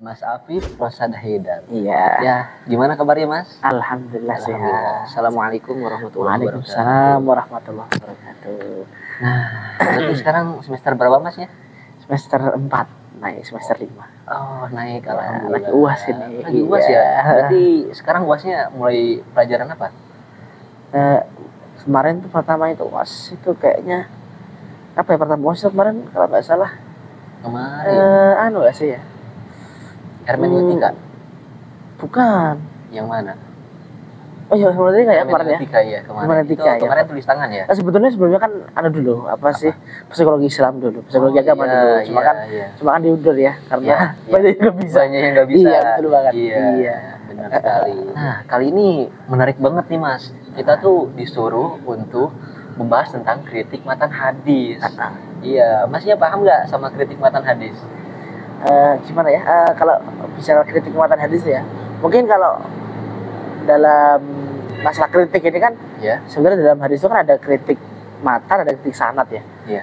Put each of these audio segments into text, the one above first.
Mas Afif Rosad Haidar. Iya. Ya, gimana kabarnya Mas? Alhamdulillah sehat. Assalamualaikum warahmatullahi wabarakatuh. Waalaikumsalam warahmatullahi wabarakatuh. Nah, berarti sekarang semester berapa Mas ya? Semester 4, naik semester 5. Oh, naik. Wah, Alhamdulillah. lagi UAS ini. Lagi UAS ya? Berarti sekarang UASnya mulai pelajaran apa? Kemarin tuh pertama itu UAS itu kayaknya apa ya, pertama UAS itu kemarin kalau nggak salah Kemarin. anu gak sih ya? Hermeneutika. Bukan. Yang mana? Oh iya, hermeneutika ya kemarin ya. Hermeneutika ya kemarin. Hermeneutika Itu ya. kemarin tulis tangan ya? Nah, sebetulnya sebelumnya kan ada dulu apa sih, psikologi Islam dulu, psikologi agama iya, dulu. Cuma iya. kan diundur ya karena Iya, banyak yang nggak bisa. Banyak yang nggak bisa. Iya, betul banget. Iya, benar sekali. Nah, kali ini menarik banget nih Mas. Kita tuh disuruh untuk membahas tentang kritik matan hadis. Iya, Masnya paham nggak sama kritik matan hadis? Gimana ya? Kalau bicara kritik muatan hadis ya, mungkin kalau dalam masalah kritik ini kan, Ya. sebenarnya dalam hadis itu kan ada kritik matan, ada kritik sanad ya. Iya.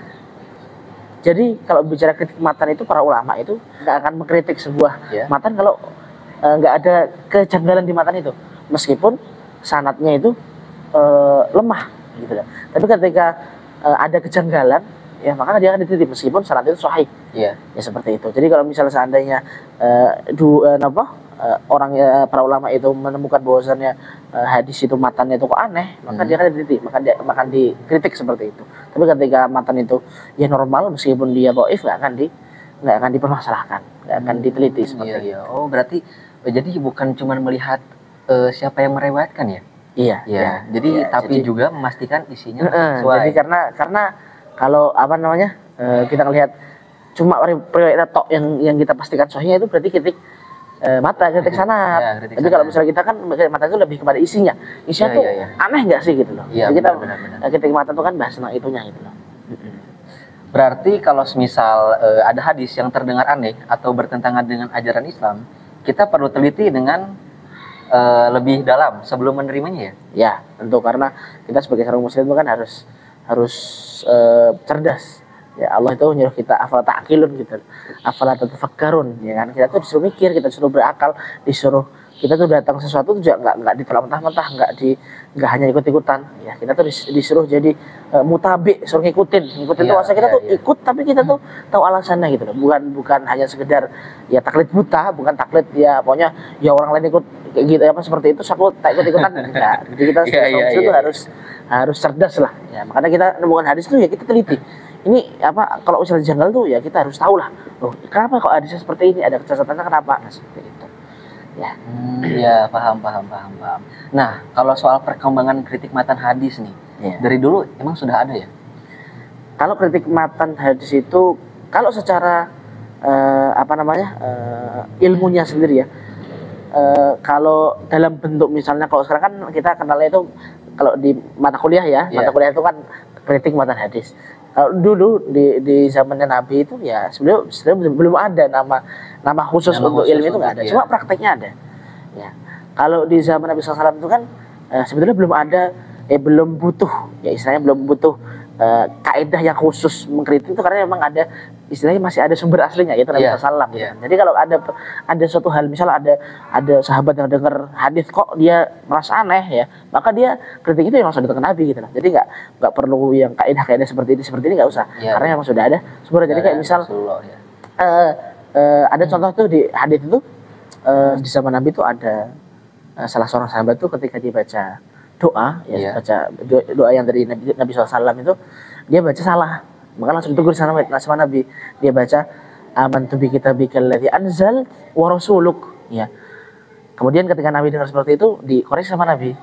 Jadi kalau bicara kritik matan itu para ulama itu nggak akan mengkritik sebuah Ya. matan kalau nggak ada kejanggalan di matan itu, meskipun sanadnya itu lemah gitu ya. Tapi ketika ada kejanggalan, ya maka dia akan diteliti meskipun sanad itu sahih. Iya. Ya seperti itu. Jadi kalau misalnya seandainya orang para ulama itu menemukan bahwasannya hadis itu matannya itu kok aneh, maka dia akan diteliti, maka dikritik seperti itu. Tapi ketika matan itu ya normal meskipun dia dhaif, nggak akan dipermasalahkan, nggak akan diteliti seperti itu. Iya. Oh, berarti jadi bukan cuma melihat siapa yang meriwayatkan ya? Iya. Iya. Jadi Iya, tapi juga memastikan isinya jadi sesuai. karena kalau apa namanya kita ngelihat cuma riwayat tok yang kita pastikan sahihnya, itu berarti kritik kritik sanad. Ya, kritik Tapi sanad. kalau misalnya kita kan mata itu lebih kepada isinya Iya, tuh iya, iya. aneh nggak sih gitu loh. Iya, Jadi kita benar. kritik mata itu kan bahas tentang itunya gitu loh. Berarti kalau semisal ada hadis yang terdengar aneh atau bertentangan dengan ajaran Islam, kita perlu teliti dengan lebih dalam sebelum menerimanya ya? Ya tentu, karena kita sebagai seorang muslim itu kan harus cerdas. Ya Allah itu nyuruh kita afala ta'qilun gitu, afala tatafakkarun, ya kan? Kita tuh disuruh mikir, kita disuruh berakal, kita tuh datang sesuatu tuh nggak ditolak mentah-mentah, nggak hanya ikut-ikutan. Ya kita tuh disuruh jadi mutabi, suruh ngikutin tuh maksudnya kita tuh ikut, tapi kita tuh tahu alasannya gitu loh. Bukan hanya sekedar ya taklid buta, bukan taklid ya pokoknya ya orang lain ikut kayak gitu apa seperti itu, aku tak ikut-ikutan. Enggak. Jadi kita itu harus cerdas lah. Ya makanya kita nemukan hadis tuh ya kita teliti. Ini apa, kalau misalnya janggal tuh ya kita harus tahu lah. Loh, kenapa kok hadisnya seperti ini? Ada kecocokannya kenapa? Nah, seperti itu. Ya. Ya, paham. Nah, kalau soal perkembangan kritik matan hadis nih, dari dulu emang sudah ada ya? Kalau kritik matan hadis itu, kalau secara ilmunya sendiri ya, kalau dalam bentuk misalnya, kalau sekarang kan kita kenalnya itu kalau di mata kuliah ya, mata kuliah itu kan kritik matan hadis. Kalau dulu di zamannya Nabi itu ya sebenarnya belum ada nama khusus untuk ilmu itu, nggak ada. Cuma prakteknya ada. Ya. Kalau di zaman Nabi SAW itu kan sebetulnya belum butuh, ya istilahnya belum butuh kaidah yang khusus mengkritik itu, karena memang ada istilahnya masih ada sumber aslinya, yaitu Nabi SAW. Gitu. Jadi kalau ada suatu hal, misalnya ada sahabat yang dengar hadis kok dia merasa aneh ya, maka dia kritik itu yang langsung datang ke Nabi gitu loh. Jadi nggak perlu yang kaidah seperti ini nggak usah, karena memang sudah ada sumber. Jadi kayak misal ada contoh tuh di hadis itu, di zaman Nabi itu ada salah seorang sahabat tuh ketika dia baca doa baca doa yang dari Nabi SAW itu, dia baca salah, maka langsung ditegur sama Nabi. Dia baca amantu bi kitabikal ladzi anzal wa rasuluk, ya. Kemudian ketika Nabi dengar seperti itu, dikoreksi sama Nabi.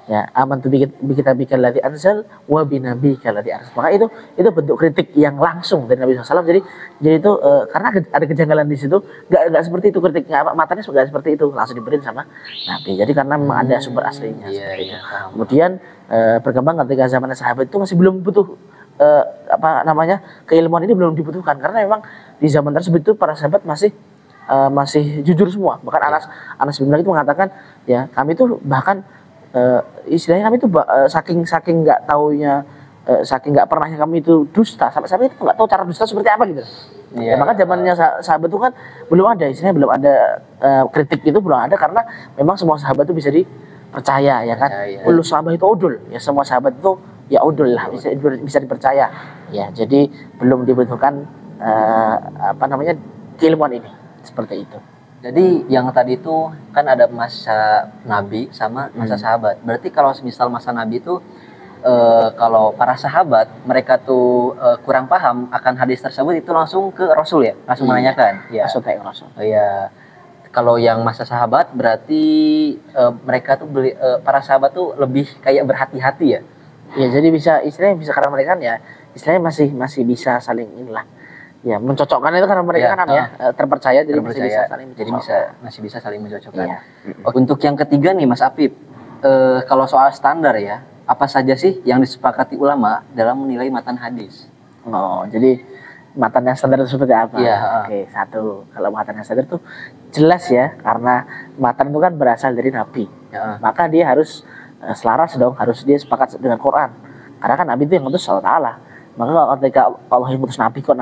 Ya, amantu bi kitabikal ladzi anzal wa bi nabiyikal ladzi arsal. Maka itu bentuk kritik yang langsung dari Nabi SAW. Jadi itu karena ada kejanggalan di situ, nggak seperti itu kritiknya, matanya nggak seperti itu, langsung diberiin sama Nabi. Jadi karena memang ada sumber aslinya. Kemudian berkembang ketika zaman sahabat itu masih belum butuh keilmuan ini belum dibutuhkan, karena memang di zaman tersebut itu para sahabat masih jujur semua. Bahkan Anas bin Malik itu mengatakan, ya kami itu bahkan istilahnya kami itu saking nggak taunya, saking nggak pernahnya kami itu dusta, sampai itu nggak tahu cara dusta seperti apa gitu. Ya, maka zamannya sahabat itu kan belum ada, istilahnya belum ada kritik itu belum ada, karena memang semua sahabat itu bisa dipercaya ya kan. Kullu sahabat itu udul, ya semua sahabat itu ya udul lah, bisa dipercaya. Ya, jadi belum dibutuhkan keilmuan ini seperti itu. Jadi yang tadi itu kan ada masa Nabi sama masa sahabat. Berarti kalau misal masa Nabi itu kalau para sahabat mereka tuh kurang paham akan hadis tersebut, itu langsung ke Rasul ya, langsung menanyakan. Ya. Rasul. Iya. Kalau yang masa sahabat berarti mereka tuh para sahabat tuh lebih kayak berhati-hati ya. Ya, jadi istilahnya bisa karena mereka kan ya istilahnya masih bisa saling inilah. Ya, mencocokkan itu karena mereka kan terpercaya, jadi masih bisa saling mencocokkan. Ya. Untuk yang ketiga nih Mas Apip, kalau soal standar ya, apa saja sih yang disepakati ulama dalam menilai matan hadis? Oh, jadi matan yang standar itu seperti apa? Ya, Oke, satu, kalau matan yang standar itu jelas ya, karena matan itu kan berasal dari Nabi. Ya. Maka dia harus selaras dong, harus dia sepakat dengan Quran. Karena kan Nabi itu yang ngutus Allah Ta'ala. Maka ketika Allah yang ngutus Nabi kok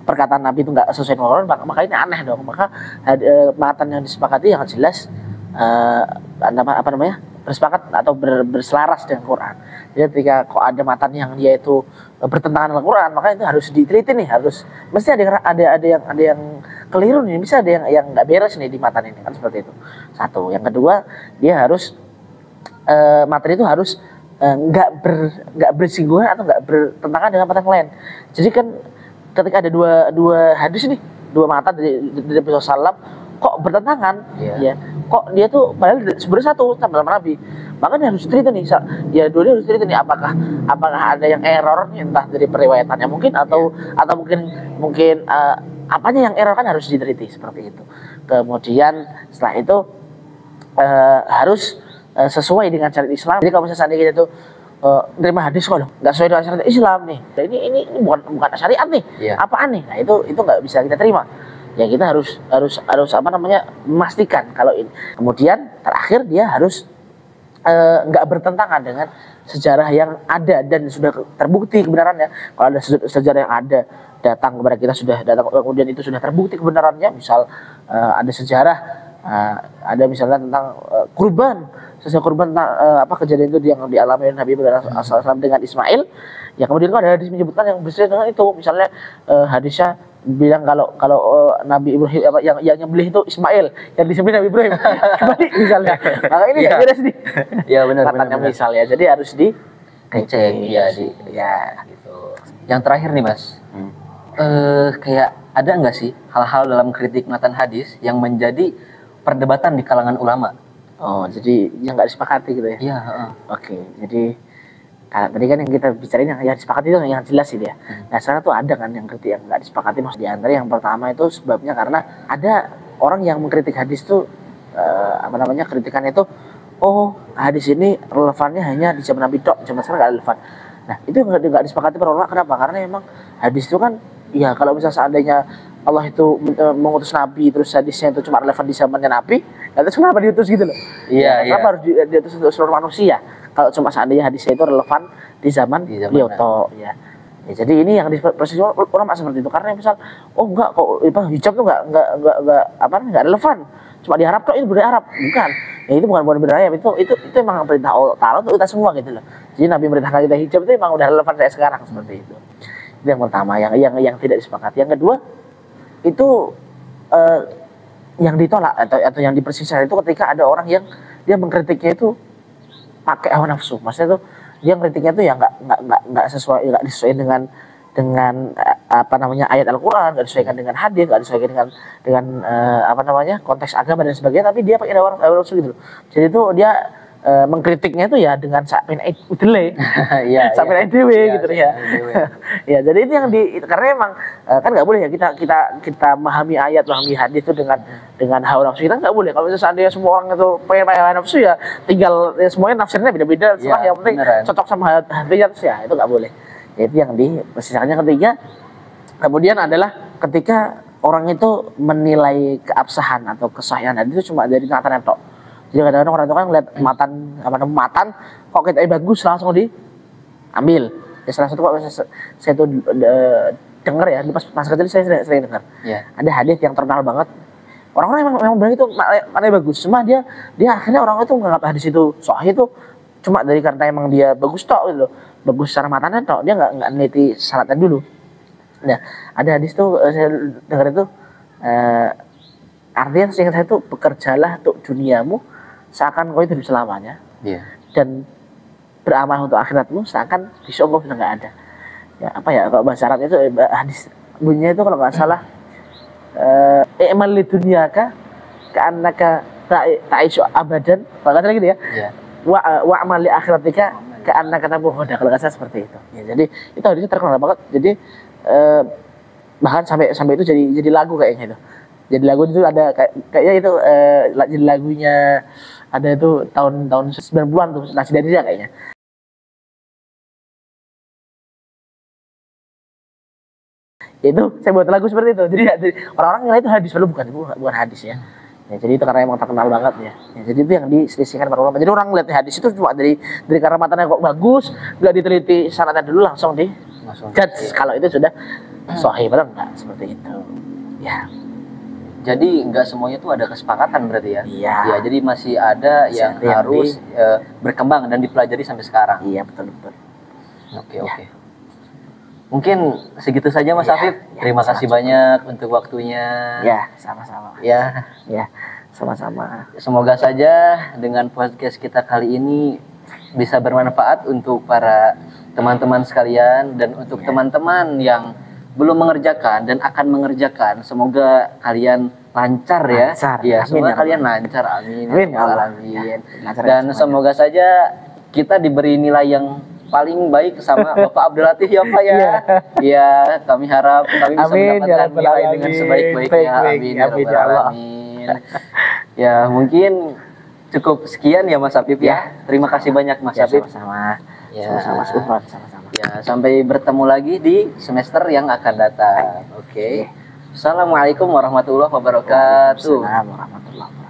perkataan Nabi itu nggak sesuai dengan Quran, maka ini aneh dong. Maka matan yang disepakati yang jelas bersepakat atau berselaras dengan Quran. Jadi ketika kok ada matan yang dia itu bertentangan dengan Quran, maka itu harus diteliti nih, mesti ada yang keliru nih, bisa ada yang nggak beres nih di matan ini, kan seperti itu. Satu. Yang kedua, dia harus materi itu harus nggak bersinggungan atau nggak bertentangan dengan matan lain. Jadi kan ketika ada dua hadis nih, dua matan dari Rasulullah SAW kok bertentangan, ya kok dia tuh padahal sebenarnya satu sama Nabi, maka dia harus cerita nih, ya dua-duanya harus cerita nih, apakah ada yang error entah dari periwayatannya mungkin atau mungkin apanya yang error, kan harus diteliti seperti itu. Kemudian setelah itu harus sesuai dengan syariat Islam. Jadi kalau misalnya kita tuh nerima hadis kok nggak sesuai dengan syariat Islam nih, nah, ini bukan syariat nih, apaan nih? Nah itu nggak bisa kita terima. Ya kita harus memastikan kalau ini. Kemudian terakhir dia harus nggak bertentangan dengan sejarah yang ada dan sudah terbukti kebenarannya. Kalau ada sejarah yang ada datang kepada kita, sudah datang kemudian itu sudah terbukti kebenarannya, misal ada sejarah ada misalnya tentang kurban, sesuai kurban tentang kejadian itu yang dialami oleh Nabi Ibrahim AS dengan Ismail. Ya kemudian ada hadis menyebutkan yang bersih dengan itu, misalnya hadisnya bilang kalau Nabi Ibrahim yang nyembelih itu Ismail, yang disembelih Nabi Ibrahim kembali misalnya. Maka ini nggak beres nih. Ya benar. Misalnya, jadi harus dicek gitu. Yang terakhir nih Mas, kayak ada nggak sih hal-hal dalam kritik matan hadis yang menjadi perdebatan di kalangan ulama? Oh, jadi yang nggak disepakati gitu ya? Iya. Oke, jadi tadi kan yang kita bicarain yang disepakati itu yang jelas sih dia. Nah sekarang tuh ada kan yang kritik yang nggak disepakati, maksud di antara yang pertama itu sebabnya karena ada orang yang mengkritik hadis tuh kritikannya itu, oh hadis ini relevannya hanya di zaman Nabi tok, zaman sekarang nggak relevan. Nah itu nggak disepakati para ulama. Kenapa? Karena memang hadis itu kan ya kalau misalnya seandainya Allah itu mengutus Nabi terus hadisnya itu cuma relevan di zamannya Nabi, terus kenapa diutus gitu loh? Iya. Kenapa harus diutus untuk seluruh manusia? Kalau cuma seandainya hadisnya itu relevan di zaman beliau toh, ya. Jadi ini yang proses ulama seperti itu, karena misal enggak kok hijab tuh enggak relevan, cuma diharap toh itu budaya Arab, bukan. Ya itu bukan budaya Arab, itu emang perintah Allah Ta'ala untuk kita semua gitu loh. Jadi Nabi merintahkan kita hijab itu emang udah relevan saya sekarang seperti itu. Itu yang pertama yang tidak disepakati. Yang kedua itu yang ditolak atau yang dipersisihkan itu ketika ada orang yang dia mengkritiknya itu pakai hawa nafsu. Maksudnya tuh dia kritiknya tuh ya nggak disesuaikan dengan ayat Al-Qur'an, nggak disesuaikan dengan hadis, nggak disesuaikan dengan konteks agama dan sebagainya, tapi dia pakai hawa nafsu gitu loh. Jadi itu dia mengkritiknya itu ya dengan sakpen udele, sakpen dewe gitu ya. Ya jadi itu yang karena emang kan nggak boleh ya kita memahami ayat, memahami hadis itu dengan hawa nafsu kita, nggak boleh. Kalau misalnya seandainya semua orang itu pengen pakai hawa nafsu ya tinggal semuanya nafsirnya beda-beda, yang penting cocok sama hadisnya terus ya itu nggak boleh. Ya, itu yang dipersisakannya. Ketiga kemudian adalah ketika orang itu menilai keabsahan atau kesahihan hadis itu cuma dari matanya tok. Jadi kadang-kadang orang itu kan ngeliat matan kok kita bagus langsung diambil. Ya salah satu kok saya itu dengar ya, pas kecil saya sering dengar. Iya. Ada hadis yang terkenal banget. Orang-orang memang bilang itu maknanya bagus. Cuma dia akhirnya orang itu menganggap hadis itu sahih itu cuma dari karena emang dia bagus tok gitu loh. Bagus secara matanya tok, dia nggak neliti syaratnya dulu. Nah, ada hadis tuh saya dengar itu artinya seingat saya tuh bekerjalah untuk duniamu seakan kau itu hidup selamanya. Iya. Dan beramal untuk akhiratmu seakan besok kau sudah nggak ada. Ya apa ya kalau bahasa Arabnya itu hadis bunyinya itu kalau nggak salah i'mal li dunyaka ka'annaka ta'ishu abadan. Kalau nggak salah gitu ya. Iya. Wa'mal li akhiratika ka'annaka tamutu ghadan. Kalau nggak salah seperti itu. Ya, jadi itu hadisnya terkenal banget. Jadi bahkan sampai itu jadi lagu kayaknya itu. Jadi lagu itu ada kayaknya itu jadi lagunya ada itu tahun 90-an tuh Nasi dari dia kayaknya. Itu saya buat lagu seperti itu. Jadi orang-orang ngira itu hadis, padahal bukan hadis ya. Ya, jadi itu karena emang terkenal banget ya. Jadi itu yang diselisihkan para ulama. Jadi orang melihat hadis itu cuma dari karena matanya kok bagus, nggak diteliti syaratnya dulu langsung judge kalau itu sudah sahih, padahal enggak seperti itu. Ya. Jadi nggak semuanya tuh ada kesepakatan berarti ya? Iya. Ya, jadi masih ada yang harus berkembang dan dipelajari sampai sekarang. Iya, betul. Oke. Mungkin segitu saja Mas Afif. Terima kasih banyak untuk waktunya. Ya, sama-sama. Ya, sama-sama. Semoga saja dengan podcast kita kali ini bisa bermanfaat untuk para teman-teman sekalian dan untuk teman-teman yang belum mengerjakan dan akan mengerjakan. Semoga kalian lancar ya. Ya, semoga kalian lancar. Amin. Amin. Dan semoga saja kita diberi nilai yang paling baik sama Bapak Abdul Latif ya Pak ya. Iya, kami harap kami bisa mendapatkan nilai dengan sebaik-baiknya. Amin. Amin. Ya, mungkin cukup sekian ya Mas Afif ya. Terima kasih banyak Mas Afif. Sama-sama. Ya, sama-sama. Ya, sampai bertemu lagi di semester yang akan datang. Oke. Assalamualaikum warahmatullahi wabarakatuh. Waalaikumsalam warahmatullahi wabarakatuh.